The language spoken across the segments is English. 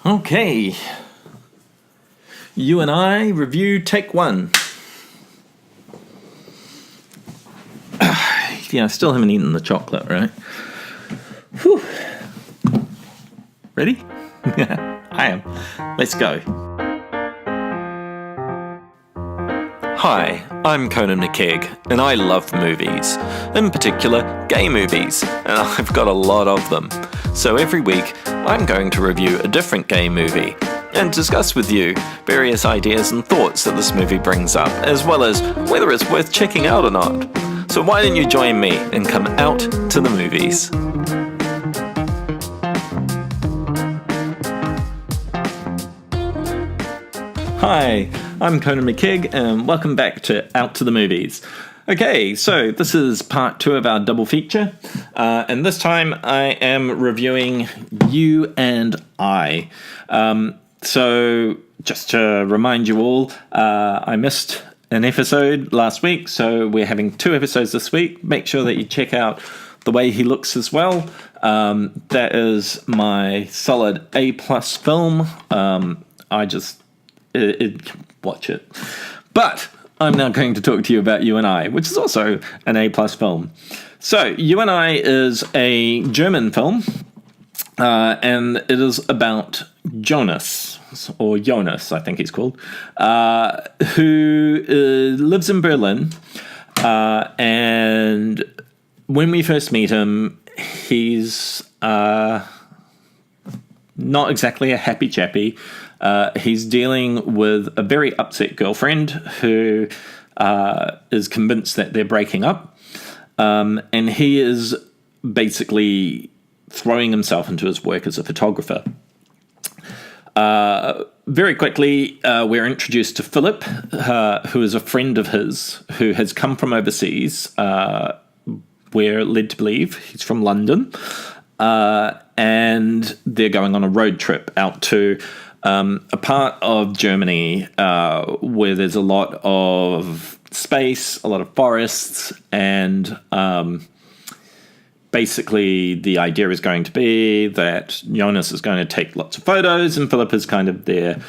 Okay. You and I review take one. Yeah, I still haven't eaten the chocolate, right? Whew. Ready? Yeah, I am. Let's go. Hi, I'm Conan McKegg, and I love movies. In particular, gay movies, and I've got a lot of them. So every week, I'm going to review a different gay movie and discuss with you various ideas and thoughts that this movie brings up, as well as whether it's worth checking out or not. So why don't you join me and come out to the movies? Hi, I'm Conan McKegg, and welcome back to Out to the Movies. Okay, so this is part 2 of our double feature, and this time I am reviewing You and I. So just to remind you all, I missed an episode last week, so we're having 2 episodes this week. Make sure that you check out The Way He Looks as well. That is my solid A+ film. Watch it. But I'm now going to talk to you about You and I, which is also an A+ film. So, You and I is a German film, and it is about Jonas, or Jonas, I think he's called, who lives in Berlin, and when we first meet him, he's not exactly a happy chappy. He's dealing with a very upset girlfriend who is convinced that they're breaking up. And he is basically throwing himself into his work as a photographer. Very quickly, we're introduced to Philip, who is a friend of his who has come from overseas. We're led to believe he's from London. And they're going on a road trip out to a part of Germany where there's a lot of space, a lot of forests, and basically the idea is going to be that Jonas is going to take lots of photos and Philip is kind of there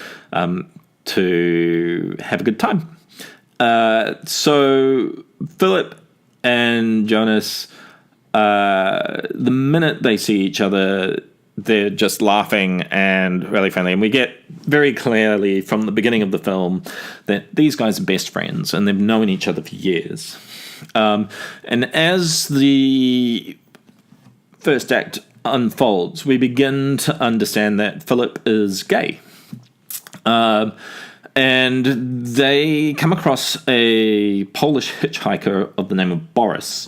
to have a good time. So Philip and Jonas, the minute they see each other, they're just laughing and really friendly. And we get very clearly from the beginning of the film that these guys are best friends and they've known each other for years. And as the first act unfolds, we begin to understand that Philip is gay. And they come across a Polish hitchhiker of the name of Boris.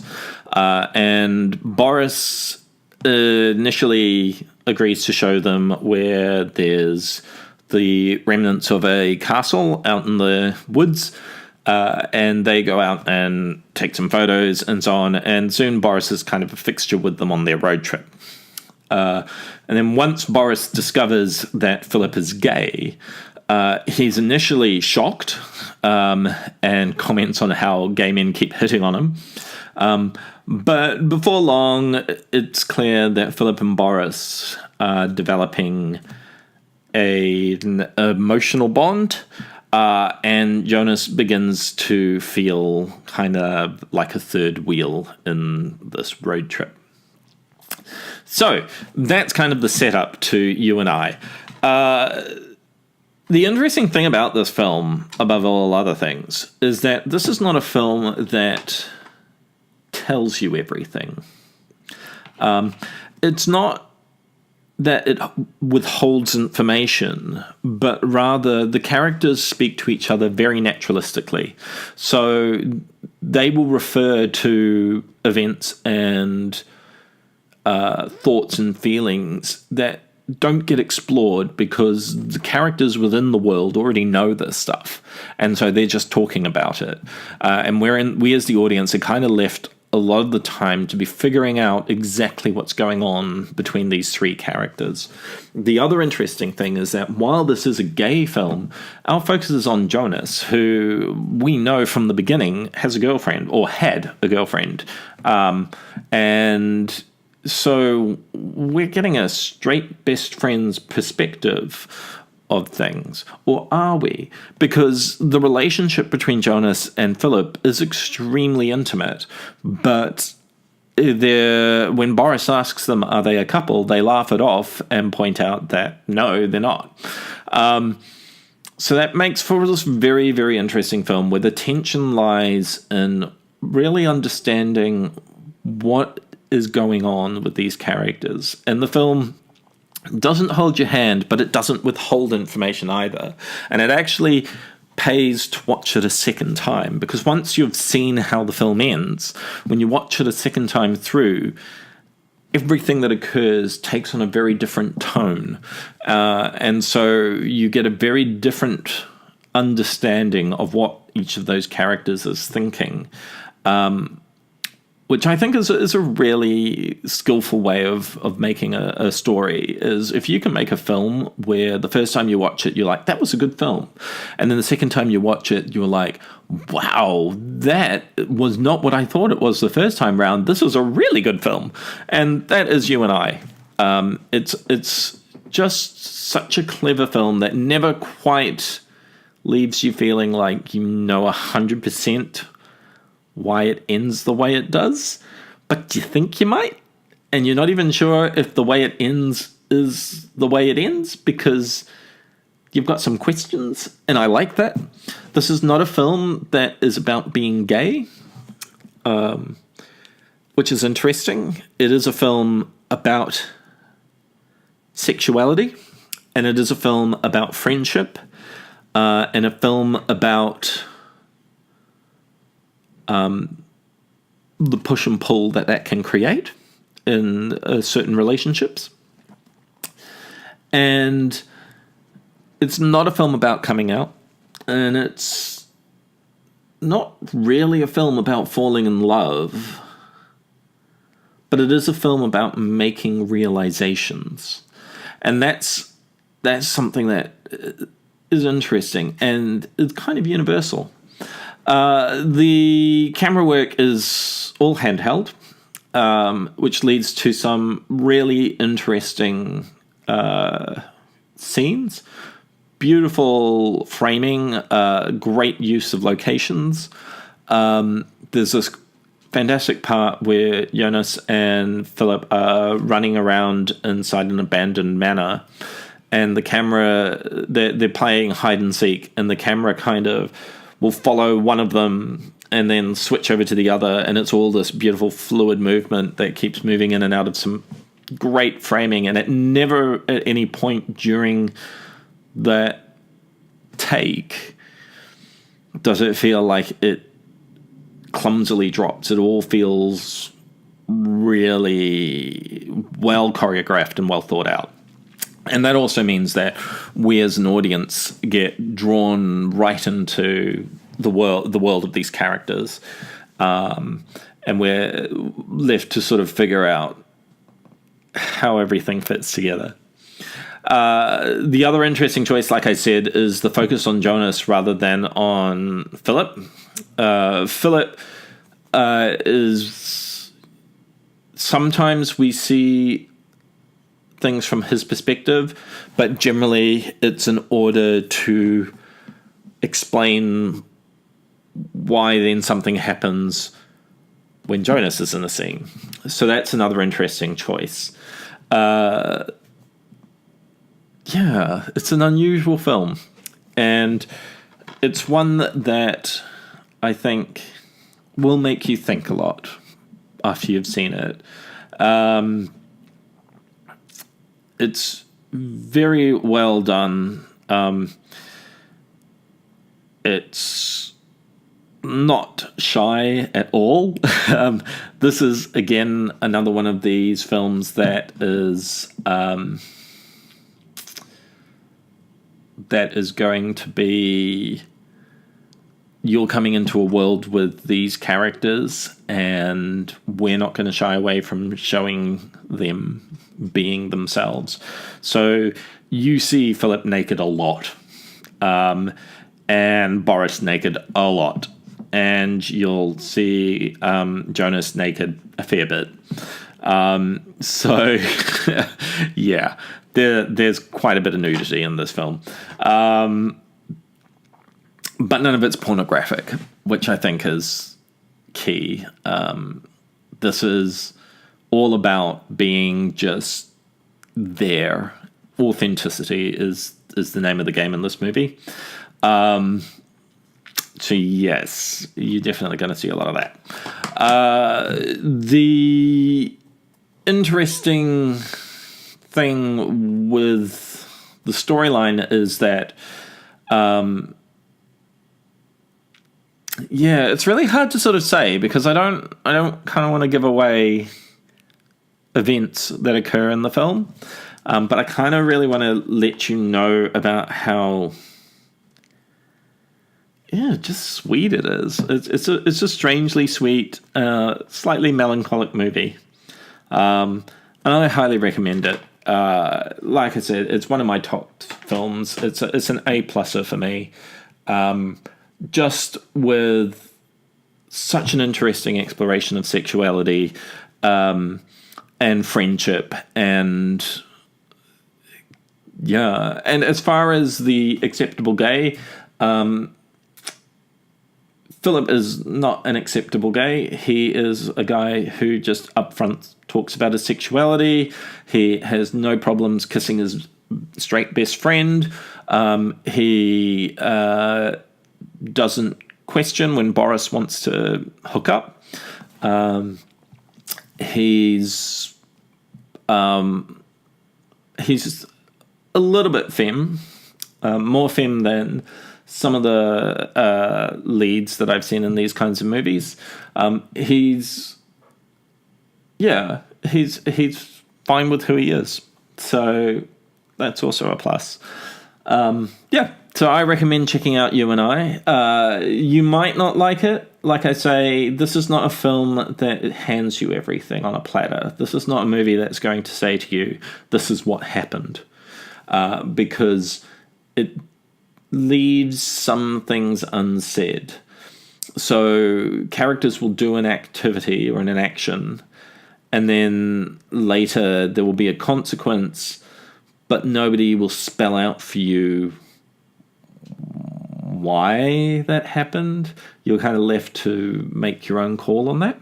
And Boris initially agrees to show them where there's the remnants of a castle out in the woods, and they go out and take some photos and so on, and soon Boris is kind of a fixture with them on their road trip. And then once Boris discovers that Philip is gay, he's initially shocked and comments on how gay men keep hitting on him. But before long, it's clear that Philip and Boris are developing an emotional bond, and Jonas begins to feel kind of like a third wheel in this road trip. So that's kind of the setup to You and I. The interesting thing about this film, above all other things, is that this is not a film that tells you everything. It's not that it withholds information, but rather the characters speak to each other very naturalistically. So they will refer to events and thoughts and feelings that don't get explored because the characters within the world already know this stuff, and so they're just talking about it. And we as the audience are kind of left a lot of the time to be figuring out exactly what's going on between these 3 characters. The other interesting thing is that while this is a gay film, our focus is on Jonas, who we know from the beginning has a girlfriend, or had a girlfriend. And So we're getting a straight best friend's perspective of things, or are we? Because the relationship between Jonas and Philip is extremely intimate, but when Boris asks them, are they a couple, they laugh it off and point out that no, they're not. So that makes for this very, very interesting film where the tension lies in really understanding what is going on with these characters. And the film doesn't hold your hand, but it doesn't withhold information either. And it actually pays to watch it a second time, because once you've seen how the film ends, when you watch it a second time through, everything that occurs takes on a very different tone. And so you get a very different understanding of what each of those characters is thinking. Which I think is a really skillful way of making a story, is if you can make a film where the first time you watch it, you're like, that was a good film. And then the second time you watch it, you're like, wow, that was not what I thought it was the first time round. This is a really good film. And that is you and I. It's just such a clever film that never quite leaves you feeling like you know 100% why it ends the way it does, but you think you might, and you're not even sure if the way it ends is the way it ends, because you've got some questions, and I like that. This is not a film that is about being gay, which is interesting. It is a film about sexuality, and it is a film about friendship, and a film about the push and pull that can create in certain relationships. And it's not a film about coming out, and it's not really a film about falling in love, but it is a film about making realizations. And that's something that is interesting and is kind of universal. The camera work is all handheld, which leads to some really interesting scenes. Beautiful framing, great use of locations. There's this fantastic part where Jonas and Philip are running around inside an abandoned manor, and the camera, they're playing hide and seek, and the camera kind of will follow one of them and then switch over to the other, and it's all this beautiful fluid movement that keeps moving in and out of some great framing, and it never at any point during that take does it feel like it clumsily drops. It all feels really well choreographed and well thought out. And that also means that we as an audience get drawn right into the world of these characters, and we're left to sort of figure out how everything fits together. The other interesting choice, like I said, is the focus on Jonas rather than on Philip. Philip is... Sometimes we see things from his perspective, but generally it's in order to explain why then something happens when Jonas is in the scene. So that's another interesting choice. Yeah, it's an unusual film, and it's one that I think will make you think a lot after you've seen it. It's very well done. It's not shy at all. This is, again, another one of these films that is going to be... You're coming into a world with these characters, and we're not going to shy away from showing them being themselves. So you see Philip naked a lot, and Boris naked a lot, and you'll see Jonas naked a fair bit. So, yeah, there's quite a bit of nudity in this film. But none of it's pornographic, which I think is key. This is all about being just there. Authenticity is the name of the game in this movie. So yes, you're definitely going to see a lot of that. The interesting thing with the storyline is that, it's really hard to sort of say because I don't kind of want to give away events that occur in the film, but I kind of really want to let you know about how. Yeah, just sweet it is. It's a strangely sweet, slightly melancholic movie. And I highly recommend it. Like I said, it's one of my top films. It's an A-pluser for me. Just with such an interesting exploration of sexuality and friendship and as far as the acceptable gay, Philip is not an acceptable gay. He is a guy who just upfront talks about his sexuality. He has no problems kissing his straight best friend. He doesn't question when Boris wants to hook up. He's a little bit femme, more femme than some of the leads that I've seen in these kinds of movies. He's fine with who he is. So that's also a plus. So I recommend checking out You and I. You might not like it. Like I say, this is not a film that hands you everything on a platter. This is not a movie that's going to say to you, this is what happened. Because it leaves some things unsaid. So characters will do an activity or an action, and then later there will be a consequence, but nobody will spell out for you why that happened. You're kind of left to make your own call on that.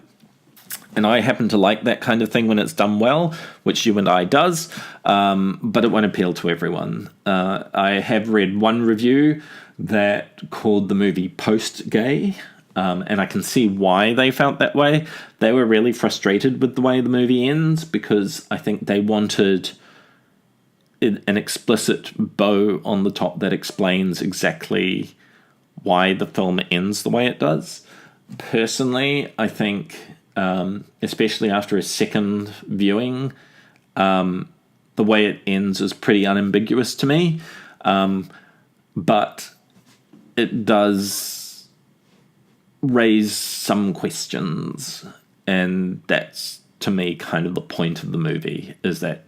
And I happen to like that kind of thing when it's done well, which You and I does, but it won't appeal to everyone. I have read one review that called the movie post-gay, and I can see why they felt that way. They were really frustrated with the way the movie ends because I think they wanted an explicit bow on the top that explains exactly why the film ends the way it does. Personally, I think, especially after a second viewing, the way it ends is pretty unambiguous to me. But it does raise some questions, and that's, to me, kind of the point of the movie, is that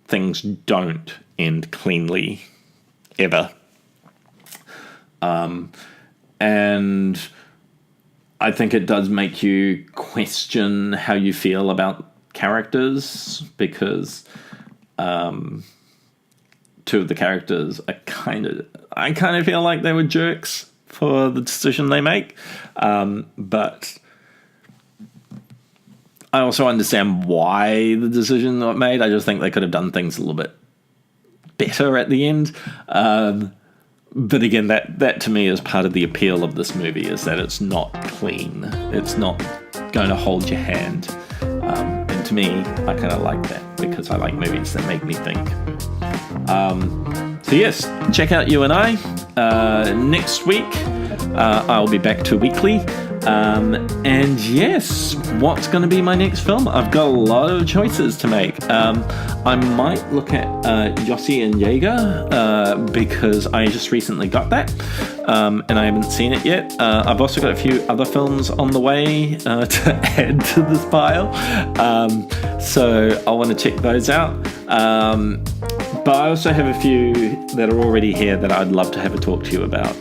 things don't end cleanly, ever. And I think it does make you question how you feel about characters, because two of the characters I kind of feel like they were jerks for the decision they make, but I also understand why the decision got made. I just think they could have done things a little bit better at the end. But again, that to me is part of the appeal of this movie, is that it's not clean. It's not going to hold your hand. And to me, I kind of like that, because I like movies that make me think. So yes, check out You and I. Next week, I'll be back to weekly. And yes, what's going to be my next film? I've got a lot of choices to make. I might look at Yossi and Jaeger, because I just recently got that, and I haven't seen it yet. I've also got a few other films on the way to add to this pile, so I want to check those out. But I also have a few that are already here that I'd love to have a talk to you about,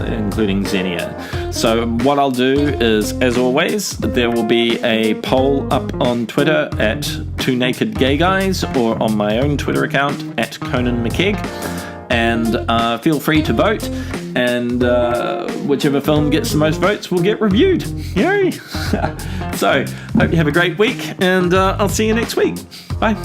including Xenia. So what I'll do is, as always, there will be a poll up on Twitter at Two Naked Gay Guys, or on my own Twitter account at Conan McKegg. And feel free to vote, and whichever film gets the most votes will get reviewed. Yay! So, hope you have a great week, and I'll see you next week. Bye.